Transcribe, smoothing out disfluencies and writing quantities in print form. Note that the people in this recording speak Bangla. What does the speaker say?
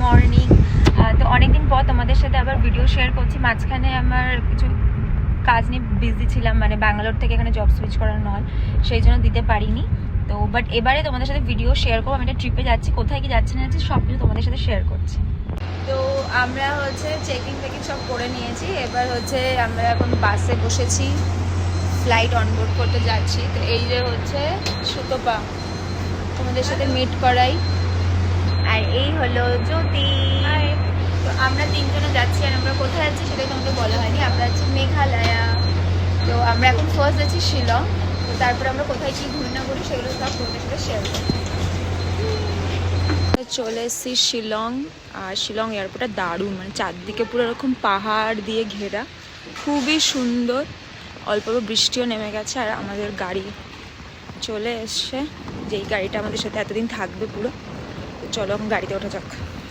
মর্নিং। তো অনেকদিন পর তোমাদের সাথে আবার ভিডিও শেয়ার করছি। মাঝখানে আমার কিছু কাজ নিয়ে বিজি ছিলাম, মানে ব্যাঙ্গালোর থেকে এখানে জব সুইচ করার নয়, সেই জন্য দিতে পারিনি। তো বাট এবারে তোমাদের সাথে ভিডিও শেয়ার করবো। আমি একটা ট্রিপে যাচ্ছি, কোথায় কি যাচ্ছি না যাচ্ছি সব কিছু তোমাদের সাথে শেয়ার করছি। তো আমরা চেকিং ফেকিং সব করে নিয়েছি। এবার আমরা এখন বাসে বসেছি, ফ্লাইট অনবোর্ড করতে যাচ্ছি। তো এই যে সুতপা, তোমাদের সাথে মিট করাই, আর এই হলো জ্যোতি। তো আমরা তিনজনে যাচ্ছি। আর আমরা কোথায় যাচ্ছি সেটাই তোমাকে বলা হয়নি। আমরা যাচ্ছি মেঘালয়া। তো আমরা এখন ফার্স্ট যাচ্ছি শিলং। তো তারপরে আমরা কোথায় কি ঘুরি না ঘুরি সেগুলো সব তোমাদের সাথে শেয়ার করবো। চলে এসেছি শিলং। আর শিলং এয়ারপোর্টটা দারুণ, মানে চারদিকে পুরো এরকম পাহাড় দিয়ে ঘেরা, খুবই সুন্দর। অল্প অল্প বৃষ্টিও নেমে গেছে। আর আমাদের গাড়ি চলে এসছে, যেই গাড়িটা আমাদের সাথে এতদিন থাকবে পুরো। তো চলো এখন গাড়িতে ওঠা যাক।